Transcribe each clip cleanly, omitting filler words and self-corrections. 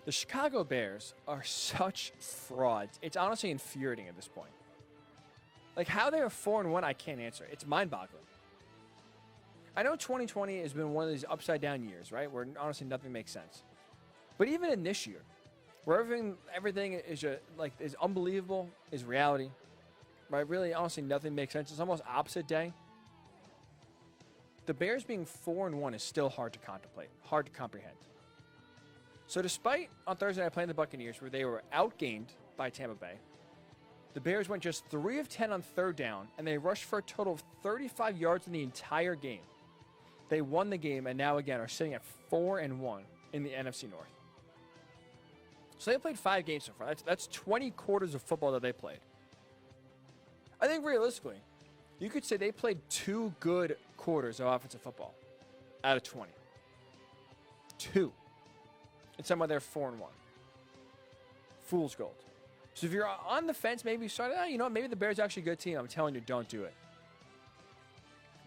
The Chicago Bears are such frauds. It's honestly infuriating at this point. Like, how they are 4-1, I can't answer. It's mind-boggling. I know 2020 has been one of these upside-down years, right, where honestly nothing makes sense. But even in this year, where everything is just, like, is unbelievable, is reality, right? Really, honestly, nothing makes sense. It's almost opposite day. The Bears being 4-1 is still hard to contemplate, hard to comprehend. So despite on Thursday night playing the Buccaneers, where they were outgained by Tampa Bay, the Bears went just 3 of 10 on third down, and they rushed for a total of 35 yards in the entire game. They won the game, and now again are sitting at 4-1 in the NFC North. So they played 5 games so far. That's 20 quarters of football that they played. I think realistically, you could say they played 2 good quarters of offensive football out of 20. 2. And somehow they're 4-1. Fool's gold. So if you're on the fence, maybe you start, you know what, maybe the Bears are actually a good team. I'm telling you, don't do it.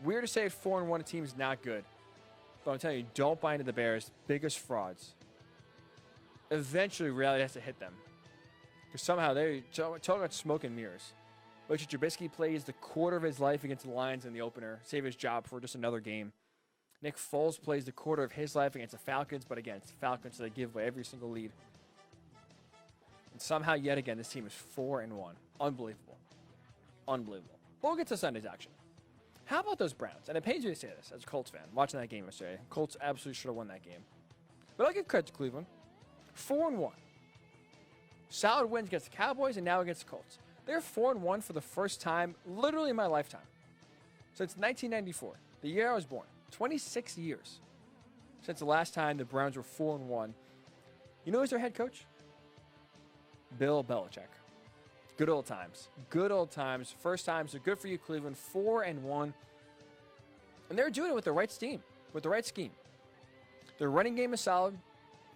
Weird to say at 4-1 a team is not good. But I'm telling you, don't buy into the Bears' biggest frauds. Eventually, reality has to hit them. Because somehow they're talking about smoke and mirrors. Richard Trubisky plays the quarter of his life against the Lions in the opener, save his job for just another game. Nick Foles plays the quarter of his life against the Falcons, but again, it's the Falcons, so they give away every single lead. And somehow, yet again, this team is 4-1. Unbelievable. Unbelievable. But we'll get to Sunday's action. How about those Browns? And it pains me to say this as a Colts fan, watching that game yesterday. Colts absolutely should have won that game. But I'll give credit to Cleveland. 4-1. Solid wins against the Cowboys and now against the Colts. They're 4-1 for the first time, literally in my lifetime. Since 1994, the year I was born. 26 years since the last time the Browns were 4-1. You know who's their head coach? Bill Belichick. Good old times. Good old times. First time, so good for you, Cleveland. 4-1. And they're doing it with the right scheme. With the right scheme. Their running game is solid.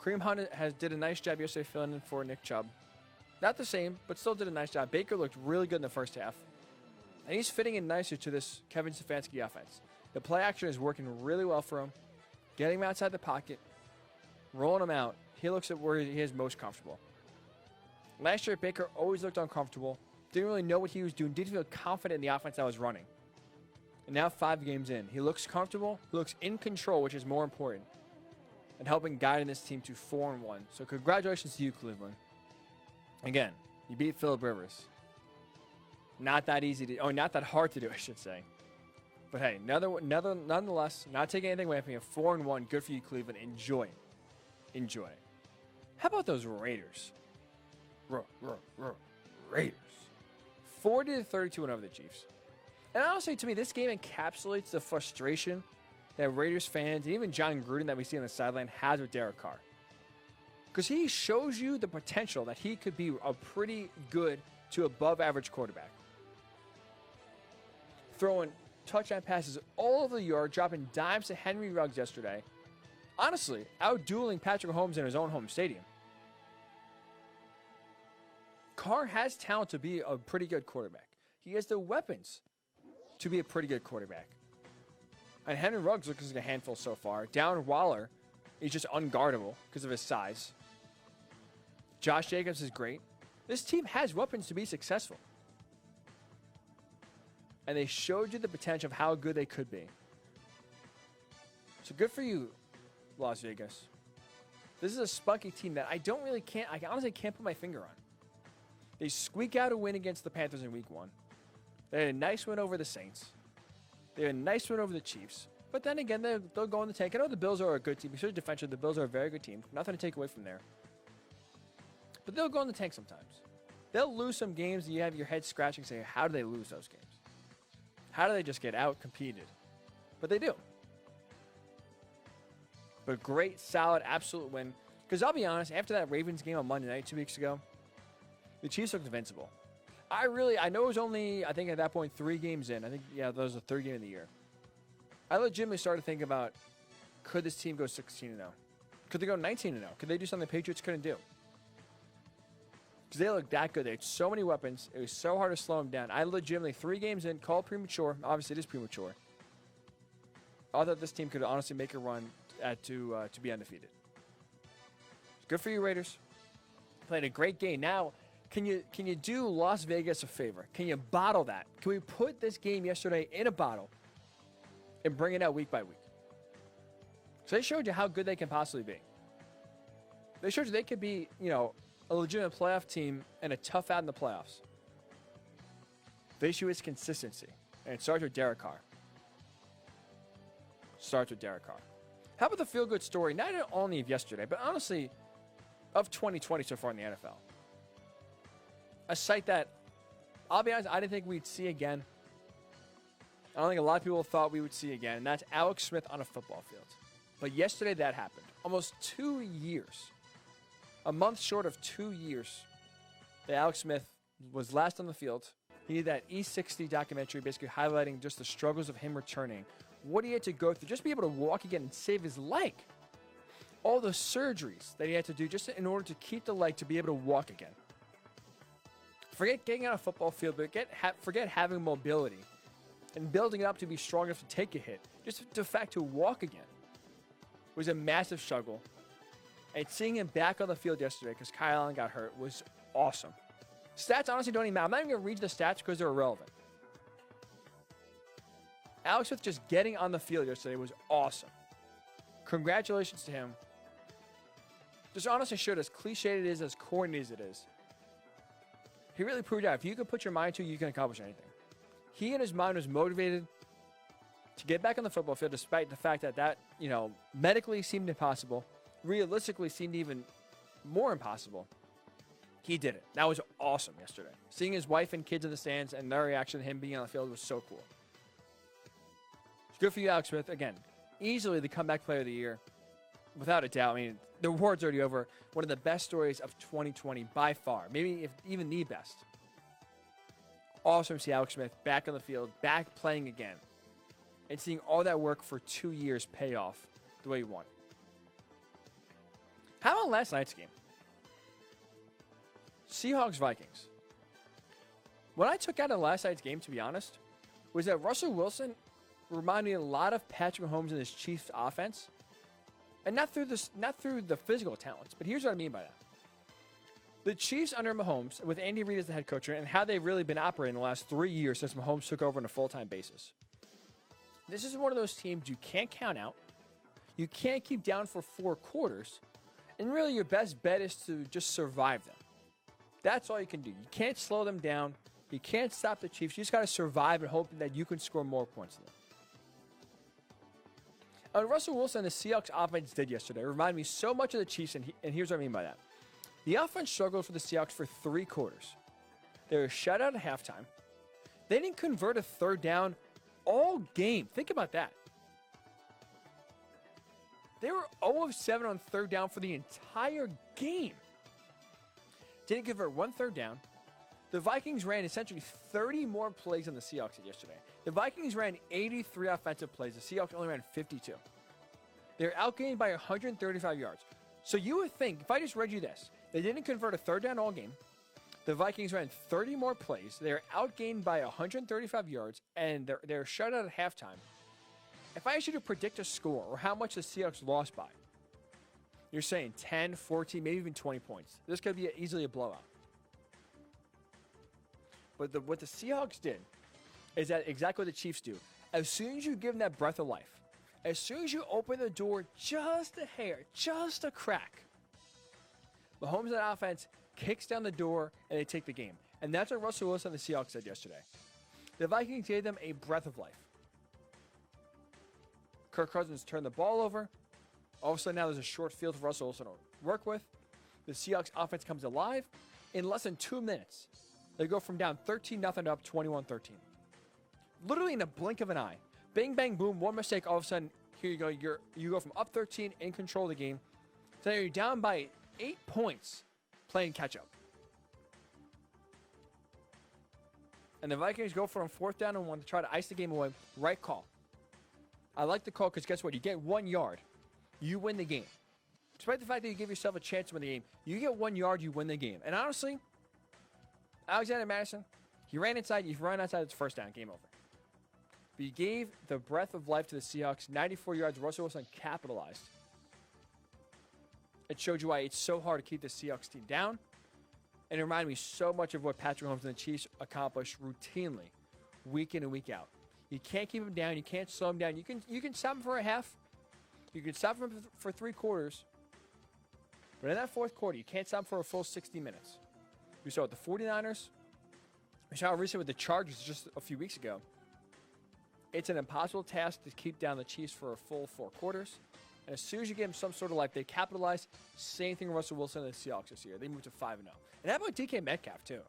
Kareem Hunt did a nice job yesterday filling in for Nick Chubb. Not the same, but still did a nice job. Baker looked really good in the first half. And he's fitting in nicely to this Kevin Stefanski offense. The play action is working really well for him. Getting him outside the pocket. Rolling him out. He looks at where he is most comfortable. Last year, Baker always looked uncomfortable. Didn't really know what he was doing. Didn't feel confident in the offense that was running. And now 5 games in, he looks comfortable. He looks in control, which is more important. And helping guiding this team to 4-1. So congratulations to you, Cleveland. Again, you beat Phillip Rivers. Not that easy to, not that hard to do, I should say. But hey, nonetheless, not taking anything away from you. 4-1, good for you, Cleveland. Enjoy it. Enjoy it. How about those Raiders? Raiders. 40-32 over the Chiefs. And honestly, to me, this game encapsulates the frustration that Raiders fans and even John Gruden that we see on the sideline has with Derek Carr. Because he shows you the potential that he could be a pretty good to above average quarterback. Throwing touchdown passes all over the yard, dropping dimes to Henry Ruggs yesterday. Honestly, out-dueling Patrick Mahomes in his own home stadium. Carr has talent to be a pretty good quarterback. He has the weapons to be a pretty good quarterback. And Henry Ruggs looks like a handful so far. Darren Waller is just unguardable because of his size. Josh Jacobs is great. This team has weapons to be successful. And they showed you the potential of how good they could be. So good for you, Las Vegas. This is a spunky team that I honestly can't put my finger on. They squeak out a win against the Panthers in week 1. They had a nice win over the Saints. They had a nice win over the Chiefs. But then again, they'll go in the tank. I know the Bills are a good team. Especially defensively, the Bills are a very good team. Nothing to take away from there. But they'll go in the tank sometimes. They'll lose some games and you have your head scratching saying, how do they lose those games? How do they just get out-competed? But they do. But great, solid, absolute win. Because I'll be honest, after that Ravens game on Monday night 2 weeks ago, the Chiefs looked invincible. I know it was only, I think at that point, 3 games in. I think, that was the 3rd game of the year. I legitimately started thinking about, could this team go 16-0? Could they go 19-0? Could they do something the Patriots couldn't do? Because they looked that good. They had so many weapons. It was so hard to slow them down. I legitimately, 3 games in, called premature. Obviously, it is premature. I thought this team could honestly make a run to be undefeated. Good for you, Raiders. Played a great game. Now, can you do Las Vegas a favor? Can you bottle that? Can we put this game yesterday in a bottle and bring it out week by week? So they showed you how good they can possibly be. They showed you they could be, a legitimate playoff team and a tough out in the playoffs. The issue is consistency, and it starts with Derek Carr. How about the feel-good story, not only of yesterday, but honestly, of 2020 so far in the NFL? A sight that, I'll be honest, I didn't think we'd see again. I don't think a lot of people thought we would see again, and that's Alex Smith on a football field. But yesterday that happened. Almost 2 years. A month short of 2 years that Alex Smith was last on the field. He did that E60 documentary basically highlighting just the struggles of him returning. What he had to go through, just to be able to walk again and save his leg. All the surgeries that he had to do just in order to keep the leg to be able to walk again. Forget getting on a football field, but forget having mobility and building it up to be strong enough to take a hit. Just the fact to walk again was a massive struggle. And seeing him back on the field yesterday because Kyle Allen got hurt was awesome. Stats honestly don't even matter. I'm not even going to read the stats because they're irrelevant. Alex Smith just getting on the field yesterday was awesome. Congratulations to him. Just honestly showed as cliched it is, as corny as it is. He really proved out if you can put your mind to it, you can accomplish anything. He in his mind was motivated to get back on the football field despite the fact that medically seemed impossible, realistically seemed even more impossible. He did it. That was awesome yesterday. Seeing his wife and kids in the stands and their reaction to him being on the field was so cool. It's good for you, Alex Smith. Again, easily the comeback player of the year. Without a doubt. I mean, the award's already over. One of the best stories of 2020 by far. Maybe if even the best. Awesome to see Alex Smith back on the field, back playing again. And seeing all that work for 2 years pay off the way he won. How about last night's game? Seahawks-Vikings. What I took out of last night's game, to be honest, was that Russell Wilson reminded me a lot of Patrick Mahomes and his Chiefs offense. And not through the physical talents, but here's what I mean by that. The Chiefs under Mahomes, with Andy Reid as the head coach, and how they've really been operating the last 3 years since Mahomes took over on a full-time basis. This is one of those teams you can't count out. You can't keep down for 4 quarters. And really your best bet is to just survive them. That's all you can do. You can't slow them down. You can't stop the Chiefs. You just got to survive and hope that you can score more points than them. Russell Wilson and the Seahawks offense did yesterday reminded me so much of the Chiefs, and here's what I mean by that. The offense struggled for the Seahawks for 3 quarters. They were shut out at halftime. They didn't convert a third down all game. Think about that. They were 0 of 7 on third down for the entire game. Didn't convert 1 third down. The Vikings ran essentially 30 more plays than the Seahawks did yesterday. The Vikings ran 83 offensive plays. The Seahawks only ran 52. They were outgained by 135 yards. So you would think, if I just read you this, they didn't convert a third down all game. The Vikings ran 30 more plays. They were outgained by 135 yards, and they're shut out at halftime. If I asked you to predict a score or how much the Seahawks lost by, you're saying 10, 14, maybe even 20 points. This could be easily a blowout. But what the Seahawks did is that exactly what the Chiefs do. As soon as you give them that breath of life, as soon as you open the door just a hair, just a crack, Mahomes and that offense kicks down the door and they take the game. And that's what Russell Wilson and the Seahawks did yesterday. The Vikings gave them a breath of life. Kirk Cousins turned the ball over. All of a sudden now there's a short field for Russell Wilson to work with. The Seahawks offense comes alive. In less than 2 minutes, they go from down 13-0 to up 21-13. Literally in a blink of an eye. Bang, bang, boom, one mistake, all of a sudden, here you go. You go from up 13, in control of the game, to you're down by 8 points playing catch-up. And the Vikings go for a 4th down and 1 to try to ice the game away. Right call. I like the call because guess what? You get 1 yard. You win the game. Despite the fact that you give yourself a chance to win the game, you get 1 yard, you win the game. And honestly, Alexander Madison, he ran inside. If you ran outside, it's 1st down. Game over. But you gave the breath of life to the Seahawks. 94 yards. Russell Wilson capitalized. It showed you why it's so hard to keep the Seahawks team down. And it reminded me so much of what Patrick Mahomes and the Chiefs accomplish routinely, week in and week out. You can't keep him down. You can't slow him down. You can stop him for a half. You can stop him for 3 quarters. But in that fourth quarter, you can't stop him for a full 60 minutes. We saw it with the 49ers. We saw it recently with the Chargers just a few weeks ago. It's an impossible task to keep down the Chiefs for a full 4 quarters. And as soon as you give them some sort of life, they capitalize. Same thing with Russell Wilson and the Seahawks this year. They moved to 5-0. And how about DK Metcalf, too?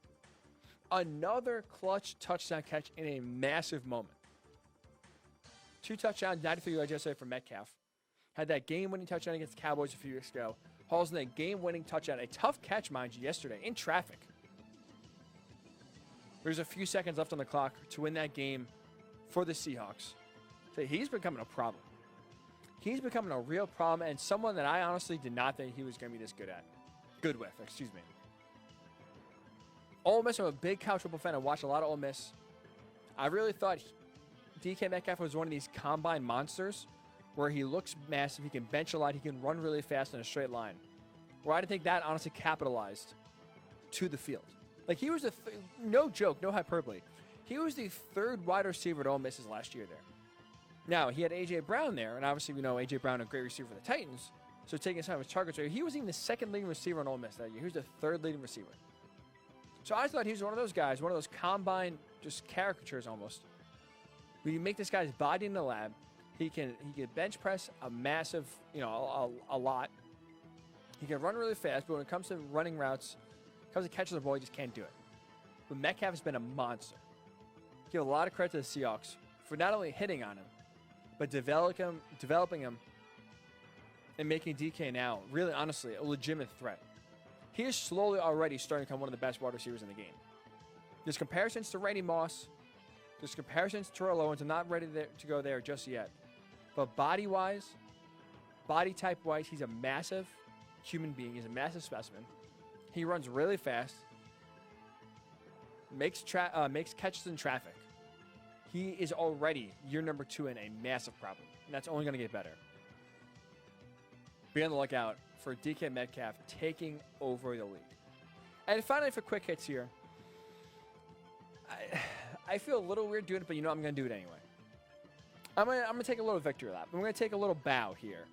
Another clutch touchdown catch in a massive moment. 2 touchdowns, 93 yards yesterday for Metcalf. Had that game-winning touchdown against the Cowboys a few weeks ago. Hauls in a game-winning touchdown. A tough catch, mind you, yesterday in traffic. There's a few seconds left on the clock to win that game for the Seahawks. So he's becoming a problem. He's becoming a real problem and someone that I honestly did not think he was going to be this good with. Ole Miss, I'm a big college football fan. I watch a lot of Ole Miss. I really thought DK Metcalf was one of these combine monsters where he looks massive, he can bench a lot, he can run really fast in a straight line. Where I didn't think that honestly capitalized to the field. Like he was no joke, no hyperbole. He was the 3rd wide receiver at Ole Miss last year there. Now, he had A.J. Brown there, and obviously we know A.J. Brown, a great receiver for the Titans, so taking some of his targets. He was even the 2nd leading receiver in Ole Miss that year. He was the 3rd leading receiver. So I thought he was one of those guys, one of those combine just caricatures almost. When you make this guy's body in the lab, he can bench press a massive, a lot. He can run really fast, but when it comes to running routes, comes to catching the ball, he just can't do it. But Metcalf has been a monster. Give a lot of credit to the Seahawks for not only hitting on him, but developing him and making DK now, really honestly, a legitimate threat. He is slowly already starting to become one of the best wide receivers in the game. There's comparisons to Randy Moss. There's comparisons to Terrell Owens. I'm not ready to go there just yet. But body-wise, body type-wise, he's a massive human being. He's a massive specimen. He runs really fast. Makes catches in traffic. He is already year number 2 in a massive problem. And that's only going to get better. Be on the lookout for DK Metcalf taking over the league. And finally, for quick hits here. I feel a little weird doing it, but I'm going to do it anyway. I'm gonna take a little victory lap. I'm going to take a little bow here.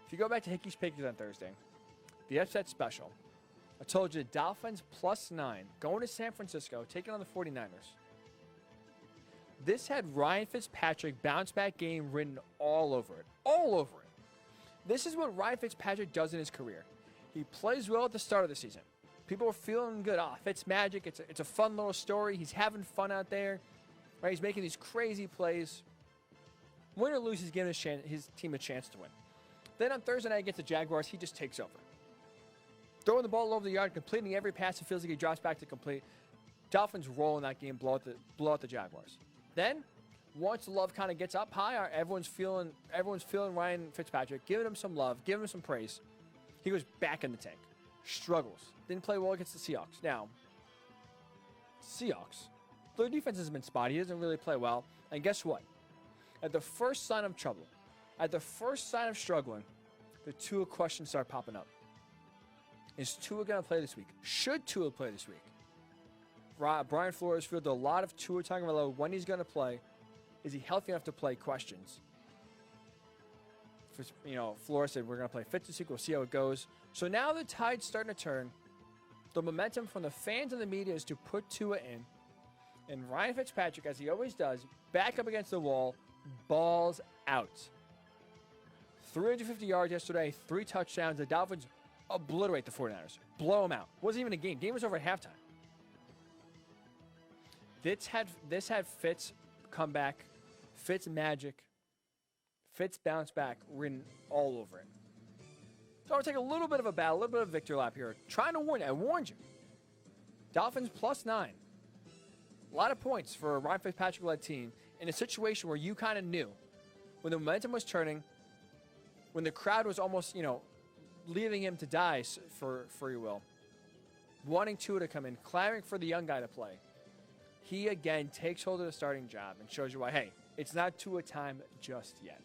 If you go back to Hickey's Pictures on Thursday, the upset special, I told you the Dolphins +9 going to San Francisco, taking on the 49ers. This had Ryan Fitzpatrick bounce back game written all over it. All over it. This is what Ryan Fitzpatrick does in his career. He plays well at the start of the season. People are feeling good. Fitzmagic. It's a fun little story. He's having fun out there. Right? He's making these crazy plays. Win or lose, he's giving his team a chance to win. Then on Thursday night against the Jaguars, he just takes over. Throwing the ball all over the yard, completing every pass. It feels like he drops back to complete. Dolphins roll in that game, blow out the Jaguars. Then, once the love kind of gets up high, everyone's feeling Ryan Fitzpatrick, giving him some love, giving him some praise. He goes back in the tank. Struggles. Didn't play well against the Seahawks. Now, Seahawks, their defense has been spotty. He doesn't really play well. And guess what? At the first sign of trouble, at the first sign of struggling, the Tua questions start popping up. Is Tua going to play this week? Should Tua play this week? Brian Flores fielded a lot of Tua talking about when he's going to play. Is he healthy enough to play questions? Flores said we're going to play Fitz this week. We'll see how it goes. So now the tide's starting to turn. The momentum from the fans and the media is to put Tua in. And Ryan Fitzpatrick, as he always does, back up against the wall, balls out. 350 yards yesterday, 3 touchdowns. The Dolphins obliterate the 49ers. Blow them out. Wasn't even a game. Game was over at halftime. This had Fitz come back, Fitz magic, Fitz bounce back written all over it. So I'm going to take a little bit of a battle, a little bit of a victory lap here. Trying to warn you. I warned you. Dolphins +9. A lot of points for a Ryan Fitzpatrick-led team in a situation where you kind of knew when the momentum was turning, when the crowd was almost, leaving him to die, for you will, wanting Tua to come in, clamoring for the young guy to play. He, again, takes hold of the starting job and shows you why, hey, it's not Tua time just yet.